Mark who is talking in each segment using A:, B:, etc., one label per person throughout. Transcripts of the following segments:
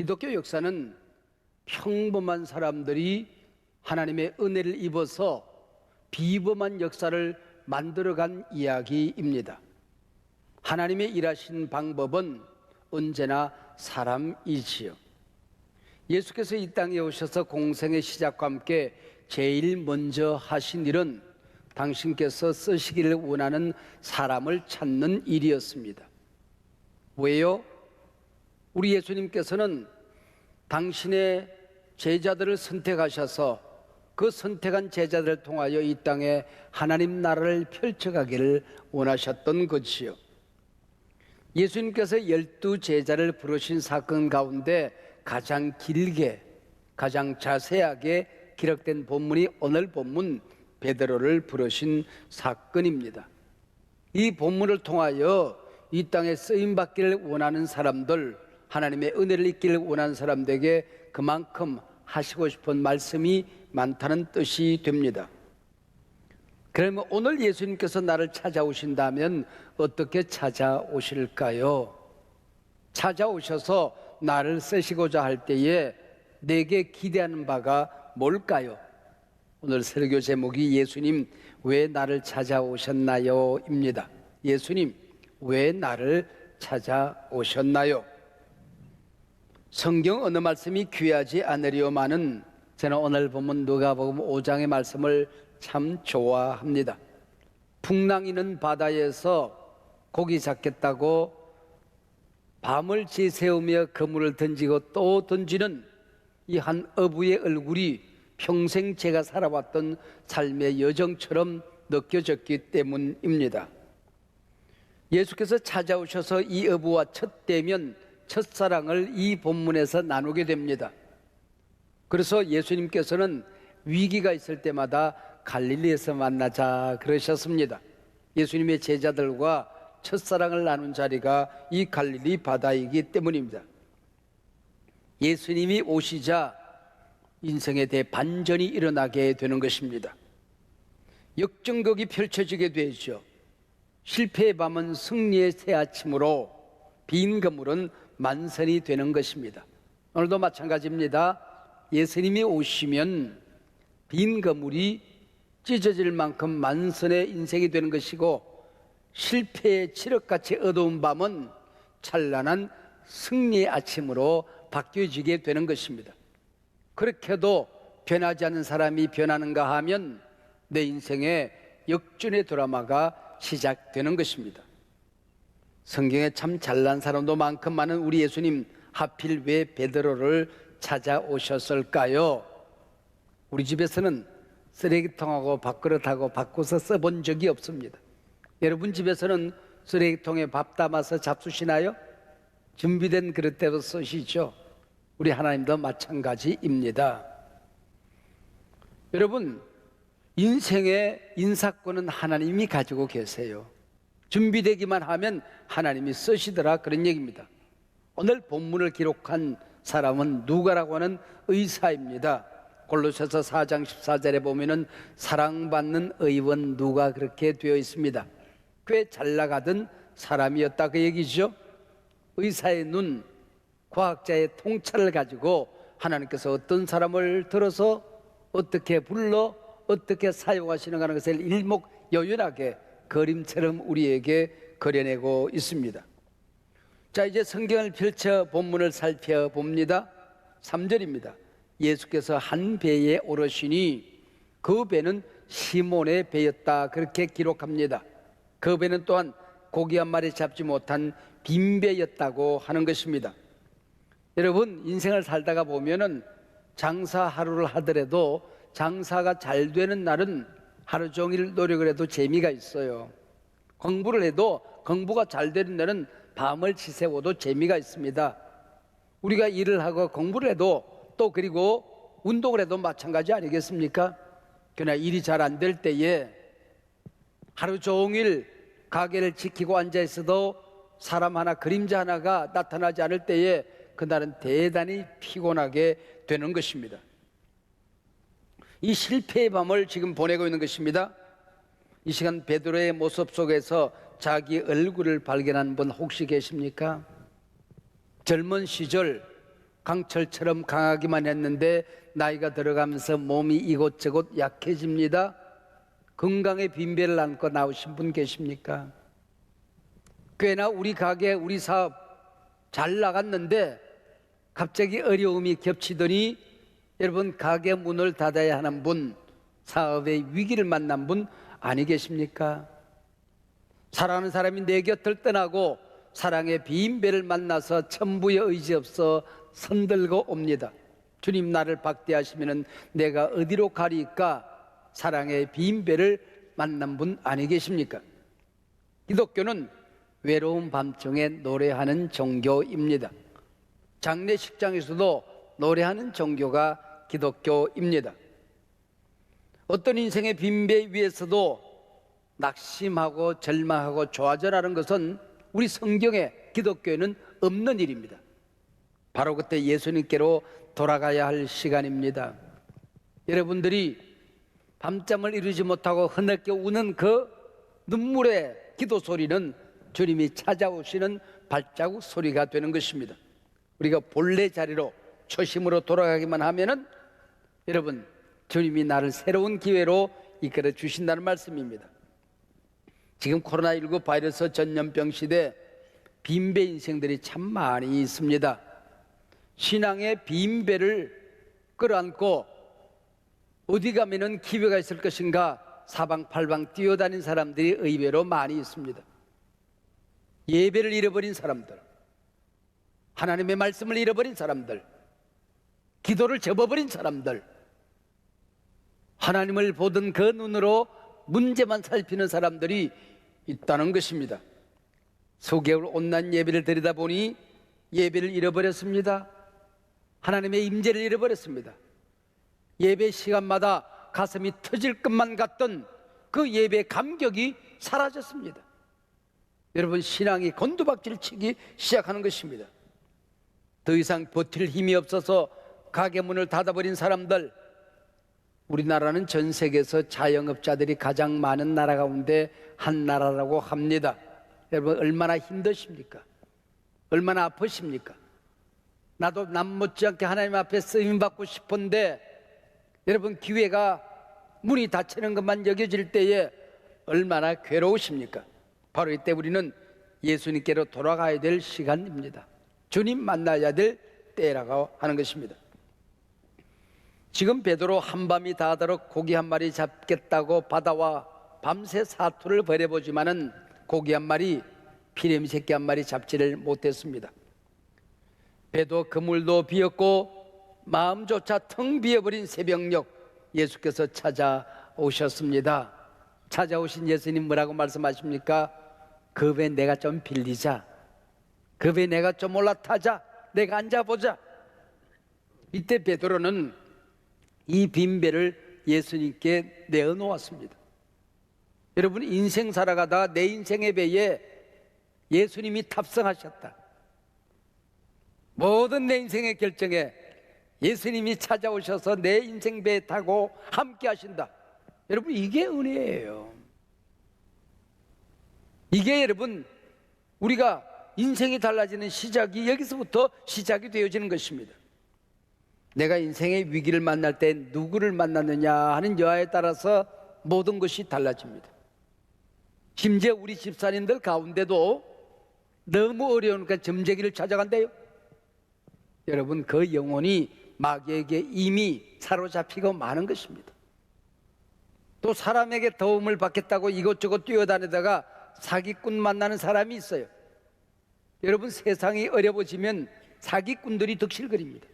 A: 기독교 역사는 평범한 사람들이 하나님의 은혜를 입어서 비범한 역사를 만들어간 이야기입니다. 하나님의 일하신 방법은 언제나 사람이지요. 예수께서 이 땅에 오셔서 공생의 시작과 함께 제일 먼저 하신 일은 당신께서 쓰시기를 원하는 사람을 찾는 일이었습니다. 왜요? 우리 예수님께서는 당신의 제자들을 선택하셔서 그 선택한 제자들을 통하여 이 땅에 하나님 나라를 펼쳐가기를 원하셨던 것이요. 예수님께서 12 제자를 부르신 사건 가운데 가장 길게, 가장 자세하게 기록된 본문이 오늘 본문 베드로를 부르신 사건입니다. 이 본문을 통하여 이 땅에 쓰임받기를 원하는 사람들, 하나님의 은혜를 입기를 원하는 사람들에게 그만큼 하시고 싶은 말씀이 많다는 뜻이 됩니다. 그러면 오늘 예수님께서 나를 찾아오신다면 어떻게 찾아오실까요? 찾아오셔서 나를 쓰시고자 할 때에 내게 기대하는 바가 뭘까요? 오늘 설교 제목이 예수님 왜 나를 찾아오셨나요? 입니다. 예수님 왜 나를 찾아오셨나요? 성경 어느 말씀이 귀하지 않으려마는 저는 오늘 보면 누가복음 5장의 말씀을 참 좋아합니다. 풍랑이는 바다에서 고기 잡겠다고 밤을 지새우며 그물을 던지고 또 던지는 이 한 어부의 얼굴이 평생 제가 살아왔던 삶의 여정처럼 느껴졌기 때문입니다. 예수께서 찾아오셔서 이 어부와 첫 대면, 첫사랑을 이 본문에서 나누게 됩니다. 그래서 예수님께서는 위기가 있을 때마다 갈릴리에서 만나자 그러셨습니다. 예수님의 제자들과 첫사랑을 나눈 자리가 이 갈릴리 바다이기 때문입니다. 예수님이 오시자 인생에 대해 반전이 일어나게 되는 것입니다. 역전극이 펼쳐지게 되죠. 실패의 밤은 승리의 새 아침으로 빈 그물은 만선이 되는 것입니다. 오늘도 마찬가지입니다. 예수님이 오시면 빈 그물이 찢어질 만큼 만선의 인생이 되는 것이고 실패의 칠흑같이 어두운 밤은 찬란한 승리의 아침으로 바뀌어지게 되는 것입니다. 그렇게도 변하지 않는 사람이 변하는가 하면 내 인생의 역전의 드라마가 시작되는 것입니다. 성경에 참 잘난 사람도 많은 우리 예수님 하필 왜 베드로를 찾아오셨을까요? 우리 집에서는 쓰레기통하고 밥그릇하고 바꿔서 써본 적이 없습니다. 여러분 집에서는 쓰레기통에 밥 담아서 잡수시나요? 준비된 그릇대로 쓰시죠. 우리 하나님도 마찬가지입니다. 여러분, 인생의 인사권은 하나님이 가지고 계세요. 준비되기만 하면 하나님이 쓰시더라, 그런 얘기입니다. 오늘 본문을 기록한 사람은 누가라고 하는 의사입니다. 골로새서 4장 14절에 보면은 사랑받는 의원 누가 그렇게 되어 있습니다. 꽤 잘 나가던 사람이었다 그 얘기죠. 의사의 눈, 과학자의 통찰을 가지고 하나님께서 어떤 사람을 들어서 어떻게 불러 어떻게 사용하시는가 하는 것을 일목요연하게 그림처럼 우리에게 그려내고 있습니다. 자, 이제 성경을 펼쳐 본문을 살펴봅니다. 3절입니다. 예수께서 한 배에 오르시니 그 배는 시몬의 배였다, 그렇게 기록합니다. 그 배는 또한 고기 한 마리 잡지 못한 빈배였다고 하는 것입니다. 여러분, 인생을 살다가 보면은 장사 하루를 하더라도 장사가 잘 되는 날은 하루 종일 노력을 해도 재미가 있어요. 공부를 해도 공부가 잘 되는 날은 밤을 지새워도 재미가 있습니다. 우리가 일을 하고 공부를 해도 또 그리고 운동을 해도 마찬가지 아니겠습니까? 그러나 일이 잘 안 될 때에 하루 종일 가게를 지키고 앉아 있어도 사람 하나, 그림자 하나가 나타나지 않을 때에 그날은 대단히 피곤하게 되는 것입니다. 이 실패의 밤을 지금 보내고 있는 것입니다. 이 시간 베드로의 모습 속에서 자기 얼굴을 발견한 분 혹시 계십니까? 젊은 시절 강철처럼 강하기만 했는데 나이가 들어가면서 몸이 이곳저곳 약해집니다. 건강의 빈배를 안고 나오신 분 계십니까? 꽤나 우리 가게, 우리 사업 잘 나갔는데 갑자기 어려움이 겹치더니 여러분 가게 문을 닫아야 하는 분, 사업의 위기를 만난 분 아니 계십니까? 사랑하는 사람이 내 곁을 떠나고 사랑의 빈배를 만나서 천부의 의지 없어 손들고 옵니다. 주님 나를 박대하시면 내가 어디로 가리까? 사랑의 빈배를 만난 분 아니 계십니까? 기독교는 외로운 밤중에 노래하는 종교입니다. 장례식장에서도 노래하는 종교가 기독교입니다. 어떤 인생의 빈배 위에서도 낙심하고 절망하고 좌절하는 것은 우리 성경에, 기독교에는 없는 일입니다. 바로 그때 예수님께로 돌아가야 할 시간입니다. 여러분들이 밤잠을 이루지 못하고 흐느껴 우는 그 눈물의 기도 소리는 주님이 찾아오시는 발자국 소리가 되는 것입니다. 우리가 본래 자리로 초심으로 돌아가기만 하면은 여러분 주님이 나를 새로운 기회로 이끌어 주신다는 말씀입니다. 지금 코로나19 바이러스 전염병 시대 빈배 인생들이 참 많이 있습니다. 신앙의 빈배를 끌어안고 어디 가면은 기회가 있을 것인가 사방팔방 뛰어다닌 사람들이 의외로 많이 있습니다. 예배를 잃어버린 사람들, 하나님의 말씀을 잃어버린 사람들, 기도를 접어버린 사람들, 하나님을 보던 그 눈으로 문제만 살피는 사람들이 있다는 것입니다. 수개월 온난 예배를 드리다 보니 예배를 잃어버렸습니다. 하나님의 임재를 잃어버렸습니다. 예배 시간마다 가슴이 터질 것만 같던 그 예배 감격이 사라졌습니다. 여러분 신앙이 곤두박질 치기 시작하는 것입니다. 더 이상 버틸 힘이 없어서 가게 문을 닫아버린 사람들, 우리나라는 전 세계에서 자영업자들이 가장 많은 나라 가운데 한 나라라고 합니다. 여러분 얼마나 힘드십니까? 얼마나 아프십니까? 나도 남 못지않게 하나님 앞에 쓰임받고 싶은데 여러분 기회가 문이 닫히는 것만 여겨질 때에 얼마나 괴로우십니까? 바로 이때 우리는 예수님께로 돌아가야 될 시간입니다. 주님 만나야 될 때라고 하는 것입니다. 지금 베드로 한밤이 다하도록 고기 한 마리 잡겠다고 바다와 밤새 사투를 벌여보지만은 고기 한 마리, 피레미 새끼 한 마리 잡지를 못했습니다. 배도 그물도 비었고 마음조차 텅 비어버린 새벽녘 예수께서 찾아오셨습니다. 찾아오신 예수님 뭐라고 말씀하십니까? 그 배 내가 좀 빌리자, 그 배 내가 좀 올라타자, 내가 앉아보자. 이때 베드로는 이 빈배를 예수님께 내어놓았습니다. 여러분 인생 살아가다가 내 인생의 배에 예수님이 탑승하셨다. 모든 내 인생의 결정에 예수님이 찾아오셔서 내 인생 배에 타고 함께 하신다. 여러분 이게 은혜예요. 이게 여러분 우리가 인생이 달라지는 시작이 여기서부터 시작이 되어지는 것입니다. 내가 인생의 위기를 만날 때 누구를 만났느냐 하는 여하에 따라서 모든 것이 달라집니다. 심지어 우리 집사님들 가운데도 너무 어려우니까 점쟁이를 찾아간대요. 여러분 그 영혼이 마귀에게 이미 사로잡히고 마는 것입니다. 또 사람에게 도움을 받겠다고 이곳저곳 뛰어다니다가 사기꾼 만나는 사람이 있어요. 여러분 세상이 어려워지면 사기꾼들이 득실거립니다.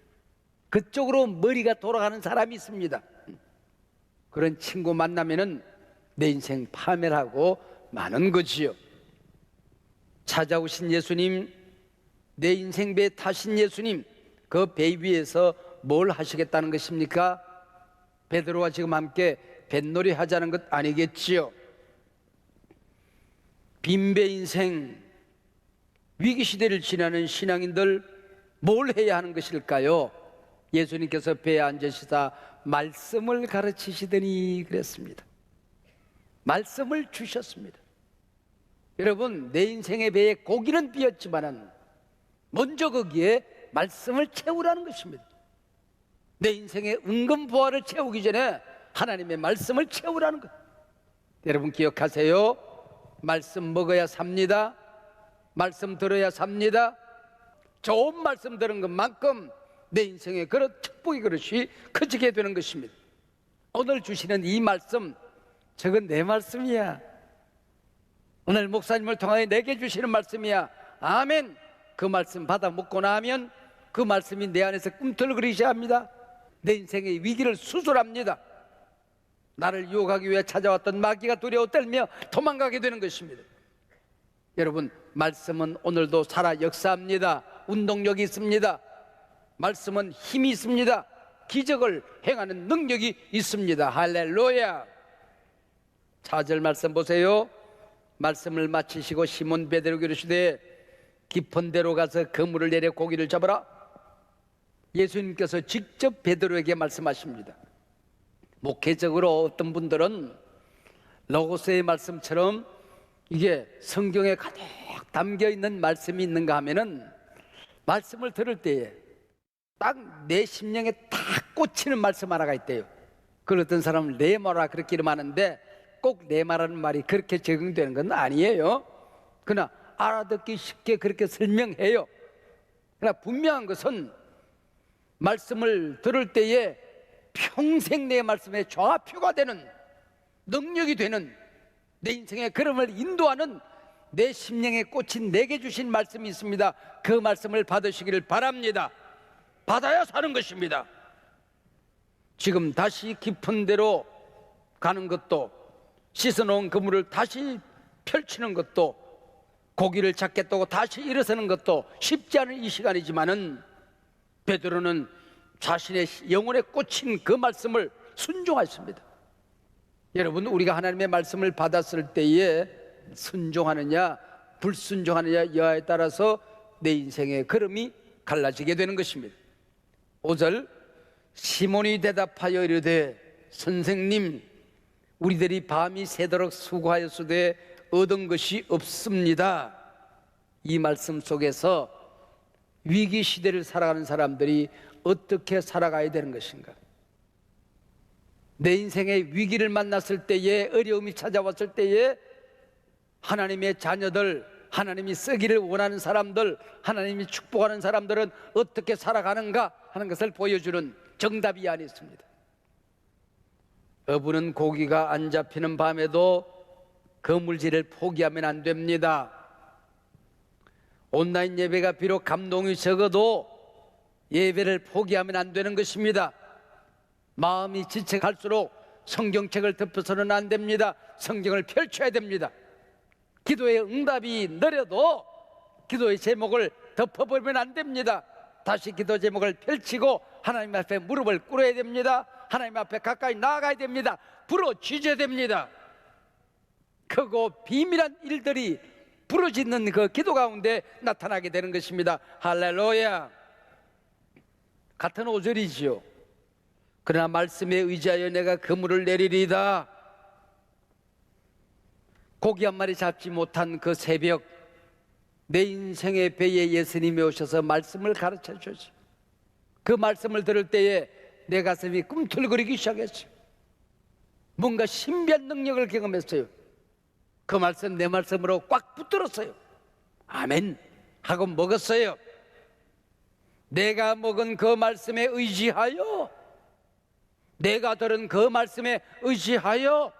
A: 그쪽으로 머리가 돌아가는 사람이 있습니다. 그런 친구 만나면은 내 인생 파멸하고 마는 거지요. 찾아오신 예수님, 내 인생 배에 타신 예수님, 그 배 위에서 뭘 하시겠다는 것입니까? 베드로와 지금 함께 뱃놀이 하자는 것 아니겠지요? 빈배 인생, 위기시대를 지나는 신앙인들 뭘 해야 하는 것일까요? 예수님께서 배에 앉으시다 말씀을 가르치시더니 그랬습니다. 말씀을 주셨습니다. 여러분 내 인생의 배에 고기는 비었지만은 먼저 거기에 말씀을 채우라는 것입니다. 내 인생의 은근보화를 채우기 전에 하나님의 말씀을 채우라는 것. 여러분 기억하세요. 말씀 먹어야 삽니다. 말씀 들어야 삽니다. 좋은 말씀 들은 것만큼 내 인생의 그릇, 축복의 그릇이 커지게 되는 것입니다. 오늘 주시는 이 말씀, 저건 내 말씀이야. 오늘 목사님을 통하여 내게 주시는 말씀이야. 아멘. 그 말씀 받아 먹고 나면 그 말씀이 내 안에서 꿈틀거리셔야 합니다. 내 인생의 위기를 수술합니다. 나를 유혹하기 위해 찾아왔던 마귀가 두려워 떨며 도망가게 되는 것입니다. 여러분, 말씀은 오늘도 살아 역사합니다. 운동력이 있습니다. 말씀은 힘이 있습니다. 기적을 행하는 능력이 있습니다. 할렐루야. 4절 말씀 보세요. 말씀을 마치시고 시몬 베드로에게 이르시되 깊은 데로 가서 그물을 내려 고기를 잡아라. 예수님께서 직접 베드로에게 말씀하십니다. 목회적으로 어떤 분들은 로고스의 말씀처럼 이게 성경에 가득 담겨 있는 말씀이 있는가 하면은 말씀을 들을 때에 딱 내 심령에 딱 꽂히는 말씀 하나가 있대요. 그걸 어떤 사람은 레마라 그렇게 이름하는데 꼭 레마라는 말이 그렇게 적용되는 건 아니에요. 그러나 알아듣기 쉽게 그렇게 설명해요. 그러나 분명한 것은 말씀을 들을 때에 평생 내 말씀에 좌표가 되는 능력이 되는 내 인생의 걸음을 인도하는 내 심령에 꽂힌 내게 주신 말씀이 있습니다. 그 말씀을 받으시기를 바랍니다. 받아야 사는 것입니다. 지금 다시 깊은 데로 가는 것도 씻어놓은 그물을 다시 펼치는 것도 고기를 잡겠다고 다시 일어서는 것도 쉽지 않은 이 시간이지만은 베드로는 자신의 영혼에 꽂힌 그 말씀을 순종했습니다. 여러분, 우리가 하나님의 말씀을 받았을 때에 순종하느냐 불순종하느냐 여하에 따라서 내 인생의 걸음이 갈라지게 되는 것입니다. 5절 시몬이 대답하여 이르되 선생님 우리들이 밤이 새도록 수고하였으되 얻은 것이 없습니다. 이 말씀 속에서 위기 시대를 살아가는 사람들이 어떻게 살아가야 되는 것인가? 내 인생의 위기를 만났을 때에, 어려움이 찾아왔을 때에 하나님의 자녀들, 하나님이 쓰기를 원하는 사람들, 하나님이 축복하는 사람들은 어떻게 살아가는가 하는 것을 보여주는 정답이 이 안에 있습니다. 어부는 고기가 안 잡히는 밤에도 그물질을 포기하면 안 됩니다. 온라인 예배가 비록 감동이 적어도 예배를 포기하면 안 되는 것입니다. 마음이 지쳐갈수록 성경책을 덮어서는 안 됩니다. 성경을 펼쳐야 됩니다. 기도의 응답이 느려도 기도의 제목을 덮어버리면 안 됩니다. 다시 기도 제목을 펼치고 하나님 앞에 무릎을 꿇어야 됩니다. 하나님 앞에 가까이 나아가야 됩니다. 부르짖어야 됩니다. 크고 비밀한 일들이 부르짖는 그 기도 가운데 나타나게 되는 것입니다. 할렐루야. 같은 5절이지요. 그러나 말씀에 의지하여 내가 그물을 내리리이다. 고기 한 마리 잡지 못한 그 새벽, 내 인생의 배에 예수님이 오셔서 말씀을 가르쳐 주셨어요. 그 말씀을 들을 때에 내 가슴이 꿈틀거리기 시작했어요. 뭔가 신비한 능력을 경험했어요. 그 말씀 내 말씀으로 꽉 붙들었어요. 아멘 하고 먹었어요. 내가 먹은 그 말씀에 의지하여, 내가 들은 그 말씀에 의지하여,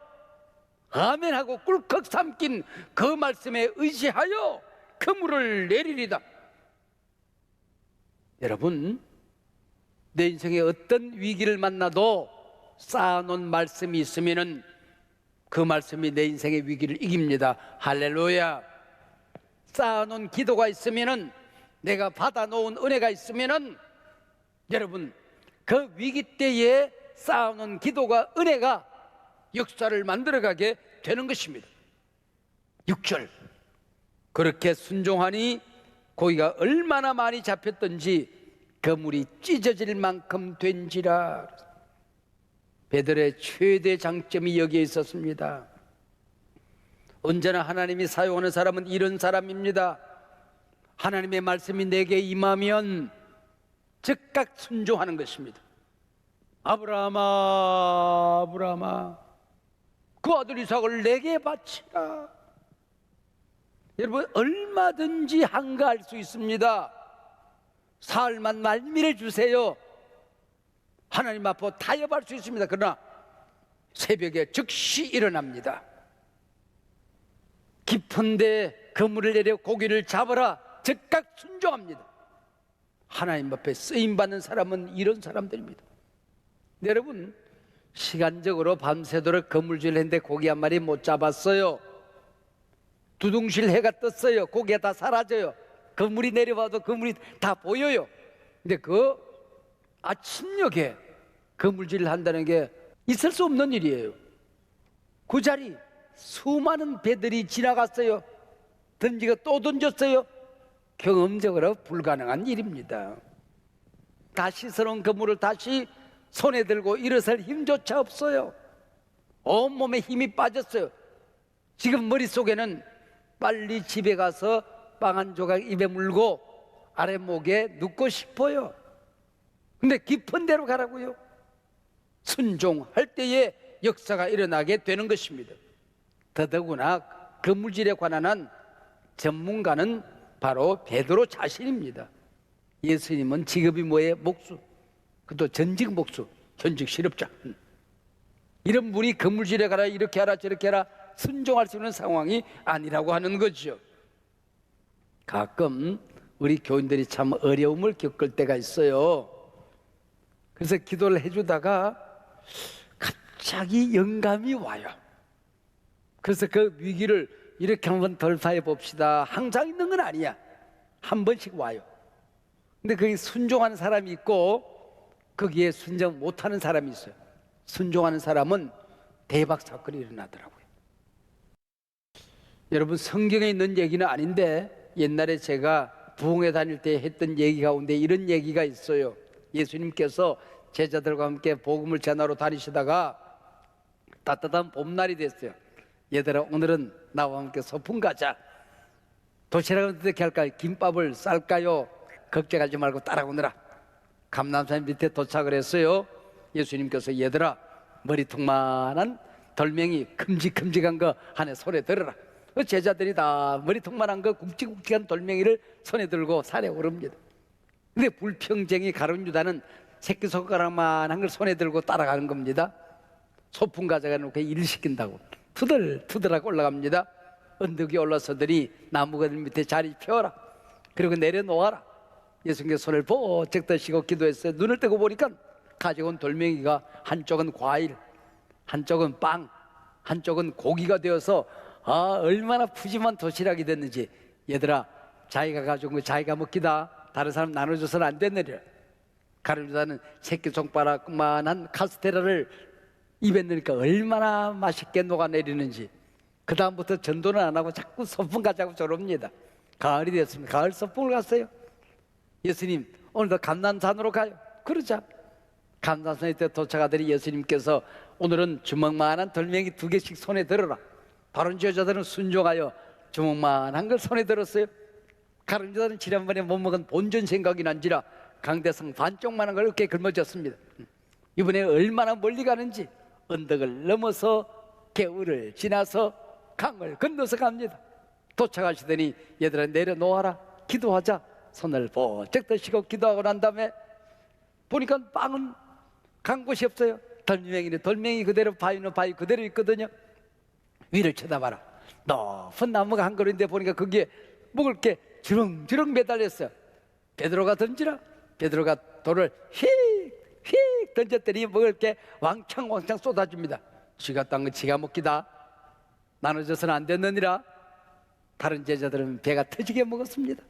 A: 아멘 하고 꿀꺽 삼킨 그 말씀에 의지하여 그물을 내리리다. 여러분, 내 인생에 어떤 위기를 만나도 쌓아놓은 말씀이 있으면은 그 말씀이 내 인생의 위기를 이깁니다. 할렐루야. 쌓아놓은 기도가 있으면은, 내가 받아놓은 은혜가 있으면은, 여러분 그 위기 때에 쌓아놓은 기도가, 은혜가 역사를 만들어가게 되는 것입니다. 6절 그렇게 순종하니 고기가 얼마나 많이 잡혔던지 그물이 찢어질 만큼 된지라. 베드로의 최대 장점이 여기에 있었습니다. 언제나 하나님이 사용하는 사람은 이런 사람입니다. 하나님의 말씀이 내게 임하면 즉각 순종하는 것입니다. 아브라함아, 아브라함아, 그 아들 이삭을 내게 바치라. 여러분, 얼마든지 한가할 수 있습니다. 사흘만 말미를 주세요. 하나님 앞에 타협할 수 있습니다. 그러나 새벽에 즉시 일어납니다. 깊은데 그물을 내려 고기를 잡아라. 즉각 순종합니다. 하나님 앞에 쓰임받는 사람은 이런 사람들입니다. 여러분, 시간적으로 밤새도록 그물질을 했는데 고기 한 마리 못 잡았어요. 두둥실 해가 떴어요. 고기가 다 사라져요. 그물이 내려와도 그물이 다 보여요. 근데 그 아침녘에 그물질을 한다는 게 있을 수 없는 일이에요. 그 자리 수많은 배들이 지나갔어요. 던지고 또 던졌어요. 경험적으로 불가능한 일입니다. 다시 새로운 그물을 다시 손에 들고 일어설 힘조차 없어요. 온몸에 힘이 빠졌어요. 지금 머릿속에는 빨리 집에 가서 빵 한 조각 입에 물고 아랫목에 눕고 싶어요. 근데 깊은 데로 가라고요. 순종할 때에 역사가 일어나게 되는 것입니다. 더더구나 그물질에 관한 한 전문가는 바로 베드로 자신입니다. 예수님은 직업이 뭐예요? 목수. 그것도 전직 목수, 현직 실업자. 이런 분이 그물질에 가라, 이렇게 하라 저렇게 하라 순종할 수 있는 상황이 아니라고 하는 거죠. 가끔 우리 교인들이 참 어려움을 겪을 때가 있어요. 그래서 기도를 해주다가 갑자기 영감이 와요. 그래서 그 위기를 이렇게 한번 돌파해 봅시다. 항상 있는 건 아니야. 한 번씩 와요. 근데 거기 순종하는 사람이 있고 거기에 순종 못하는 사람이 있어요. 순종하는 사람은 대박 사건이 일어나더라고요. 여러분, 성경에 있는 얘기는 아닌데 옛날에 제가 부흥회 다닐 때 했던 얘기 가운데 이런 얘기가 있어요. 예수님께서 제자들과 함께 복음을 전하러 다니시다가 따뜻한 봄날이 됐어요. 얘들아, 오늘은 나와 함께 소풍 가자. 도시락은 어떻게 할까요? 김밥을 쌀까요? 걱정하지 말고 따라오느라. 감람산 밑에 도착을 했어요. 예수님께서 얘들아, 머리통만한 돌멩이 큼직큼직한 거 하나 손에 들어라. 그 제자들이 다 머리통만한 거 굵직굵직한 돌멩이를 손에 들고 산에 오릅니다. 근데 불평쟁이 가룟 유다는 새끼손가락만한 걸 손에 들고 따라가는 겁니다. 소풍 가져가 놓고 일 시킨다고 투덜투덜하고 올라갑니다. 언덕 위에 올라서더니 나무가들 밑에 자리 펴라. 그리고 내려놓아라. 예수님께서 손을 번쩍 드시고 기도했어요. 눈을 뜨고 보니까 가져온 돌멩이가 한쪽은 과일, 한쪽은 빵, 한쪽은 고기가 되어서 얼마나 푸짐한 도시락이 됐는지. 얘들아, 자기가 가져온 거 자기가 먹기다. 다른 사람 나눠줘서는 안 되느니라. 가룟유다는 새끼손가락만한 카스테라를 입에 넣으니까 얼마나 맛있게 녹아내리는지. 그 다음부터 전도는 안 하고 자꾸 소풍 가자고 저럽니다. 가을이 됐습니다. 가을 소풍을 갔어요. 예수님, 오늘도 감람산으로 가요. 그러자 감람산에 도착하더니 예수님께서 오늘은 주먹만한 돌멩이 2개씩 손에 들어라. 다른 제자들은 순종하여 주먹만한 걸 손에 들었어요. 가룟유다는 지난번에 못 먹은 본전 생각이 난지라 강대성 반쪽만한 걸 어깨에 걸머졌습니다. 이번에 얼마나 멀리 가는지 언덕을 넘어서 개울을 지나서 강을 건너서 갑니다. 도착하시더니 얘들아, 내려놓아라. 기도하자. 손을 번쩍 드시고 기도하고 난 다음에 보니까 빵은 간 곳이 없어요. 돌멩이는 돌멩이 그대로, 바위는 바위 그대로 있거든요. 위를 쳐다봐라. 높은 나무가 한 그루인데 보니까 거기에 먹을 게 주렁주렁 매달렸어요. 베드로가 던지라. 베드로가 돌을 휙휙 던졌더니 먹을 게 왕창왕창 쏟아집니다. 쥐가 딴 거 지가 먹기다. 나눠져서는 안 됐느니라. 다른 제자들은 배가 터지게 먹었습니다.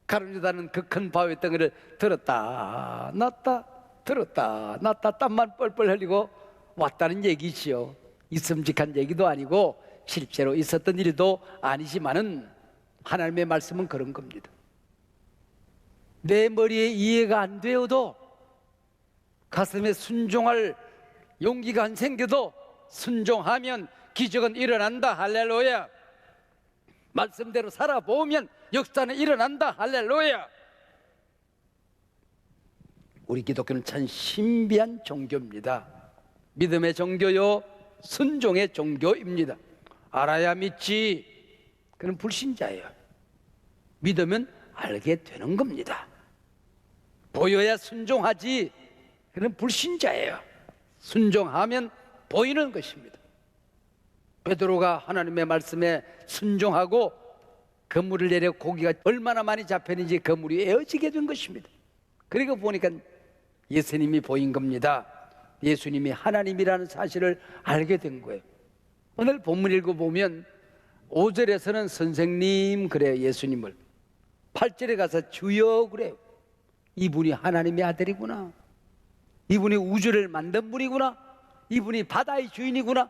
A: 가룟유다는 그 큰 바위 덩이를 들었다 놨다 들었다 놨다 땀만 뻘뻘 흘리고 왔다는 얘기지요. 있음직한 얘기도 아니고 실제로 있었던 일도 아니지만은 하나님의 말씀은 그런 겁니다. 내 머리에 이해가 안 되어도 가슴에 순종할 용기가 안 생겨도 순종하면 기적은 일어난다. 할렐루야. 말씀대로 살아보면 역사는 일어난다. 할렐루야. 우리 기독교는 참 신비한 종교입니다. 믿음의 종교요, 순종의 종교입니다. 알아야 믿지, 그는 불신자예요. 믿으면 알게 되는 겁니다. 보여야 순종하지, 그는 불신자예요. 순종하면 보이는 것입니다. 베드로가 하나님의 말씀에 순종하고 그물을 내려 고기가 얼마나 많이 잡혔는지 그물이 에어지게 된 것입니다. 그리고 보니까 예수님이 보인 겁니다. 예수님이 하나님이라는 사실을 알게 된 거예요. 오늘 본문 읽어보면 5절에서는 선생님 그래요, 예수님을. 8절에 가서 주여 그래요. 이분이 하나님의 아들이구나. 이분이 우주를 만든 분이구나. 이분이 바다의 주인이구나.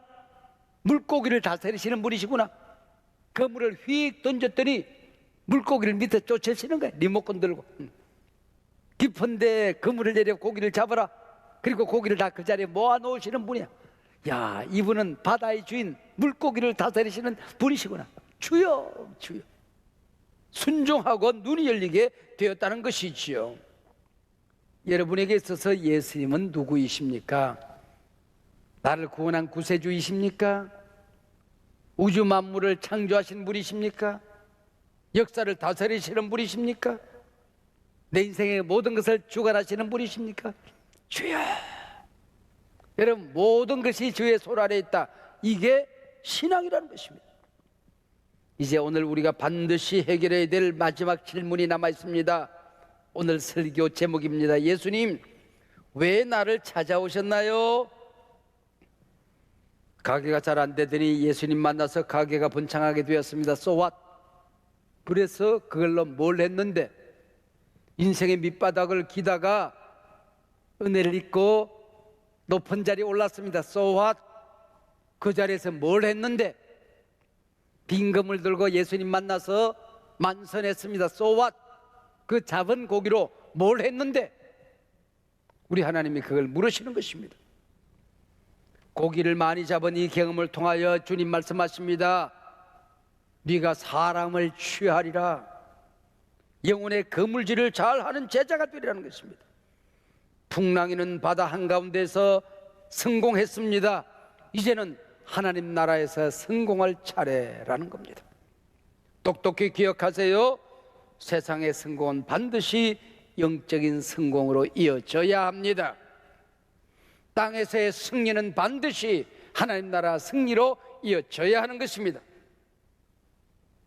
A: 물고기를 다스리시는 분이시구나. 그물을 휙 던졌더니 물고기를 밑에 쫓으시는 거예요. 리모컨 들고. 깊은데 그물을 내려 고기를 잡아라. 그리고 고기를 다 그 자리에 모아놓으시는 분이야. 야, 이분은 바다의 주인, 물고기를 다스리시는 분이시구나. 주여, 주여. 순종하고 눈이 열리게 되었다는 것이지요. 여러분에게 있어서 예수님은 누구이십니까? 나를 구원한 구세주이십니까? 우주 만물을 창조하신 분이십니까? 역사를 다스리시는 분이십니까? 내 인생의 모든 것을 주관하시는 분이십니까? 주여! 여러분, 모든 것이 주의 손 아래에 있다. 이게 신앙이라는 것입니다. 이제 오늘 우리가 반드시 해결해야 될 마지막 질문이 남아 있습니다. 오늘 설교 제목입니다. 예수님, 왜 나를 찾아오셨나요? 가게가 잘 안 되더니 예수님 만나서 가게가 번창하게 되었습니다. So what? 그래서 그걸로 뭘 했는데? 인생의 밑바닥을 기다가 은혜를 입고 높은 자리에 올랐습니다. So what? 그 자리에서 뭘 했는데? 빈금을 들고 예수님 만나서 만선했습니다. So what? 그 잡은 고기로 뭘 했는데? 우리 하나님이 그걸 물으시는 것입니다. 고기를 많이 잡은 이 경험을 통하여 주님 말씀하십니다. 네가 사람을 취하리라. 영혼의 그물질을 잘하는 제자가 되리라는 것입니다. 풍랑이는 바다 한가운데서 성공했습니다. 이제는 하나님 나라에서 성공할 차례라는 겁니다. 똑똑히 기억하세요. 세상의 성공은 반드시 영적인 성공으로 이어져야 합니다. 땅에서의 승리는 반드시 하나님 나라 승리로 이어져야 하는 것입니다.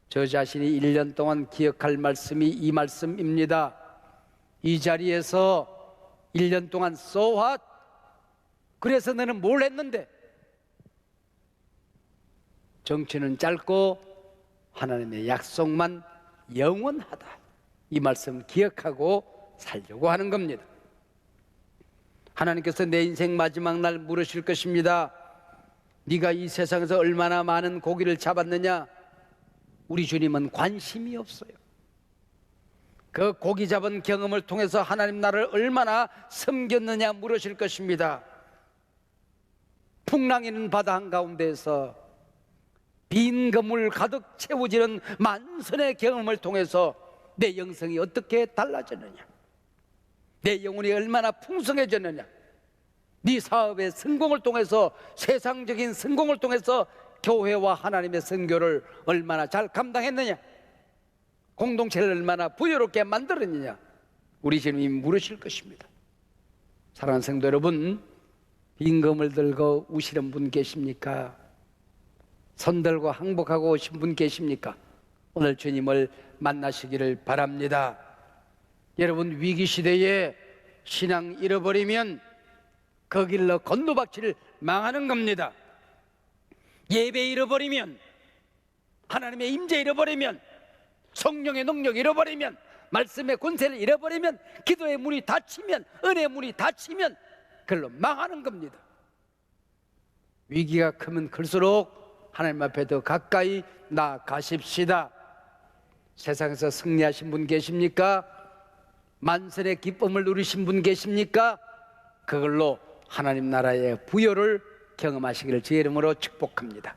A: 저 자신이 1년 동안 기억할 말씀이 이 말씀입니다. 이 자리에서 1년 동안 so what? 그래서 너는 뭘 했는데? 정치는 짧고 하나님의 약속만 영원하다. 이 말씀 기억하고 살려고 하는 겁니다. 하나님께서 내 인생 마지막 날 물으실 것입니다. 네가 이 세상에서 얼마나 많은 고기를 잡았느냐? 우리 주님은 관심이 없어요. 그 고기 잡은 경험을 통해서 하나님 나라를 얼마나 섬겼느냐 물으실 것입니다. 풍랑이는 바다 한가운데에서 빈 그물 가득 채워지는 만선의 경험을 통해서 내 영성이 어떻게 달라졌느냐, 내 영혼이 얼마나 풍성해졌느냐, 네 사업의 성공을 통해서, 세상적인 성공을 통해서 교회와 하나님의 선교를 얼마나 잘 감당했느냐, 공동체를 얼마나 부유롭게 만들었느냐, 우리 주님이 물으실 것입니다. 사랑하는 성도 여러분, 빈 그물 들고 우시는 분 계십니까? 손 들고 항복하고 오신 분 계십니까? 오늘 주님을 만나시기를 바랍니다. 여러분, 위기시대에 신앙 잃어버리면 그 길로 건너박질 망하는 겁니다. 예배 잃어버리면, 하나님의 임재 잃어버리면, 성령의 능력 잃어버리면, 말씀의 권세를 잃어버리면, 기도의 문이 닫히면, 은혜의 문이 닫히면 그걸로 망하는 겁니다. 위기가 크면 클수록 하나님 앞에 더 가까이 나아가십시다. 세상에서 승리하신 분 계십니까? 만선의 기쁨을 누리신 분 계십니까? 그걸로 하나님 나라의 부요를 경험하시기를 주의 이름으로 축복합니다.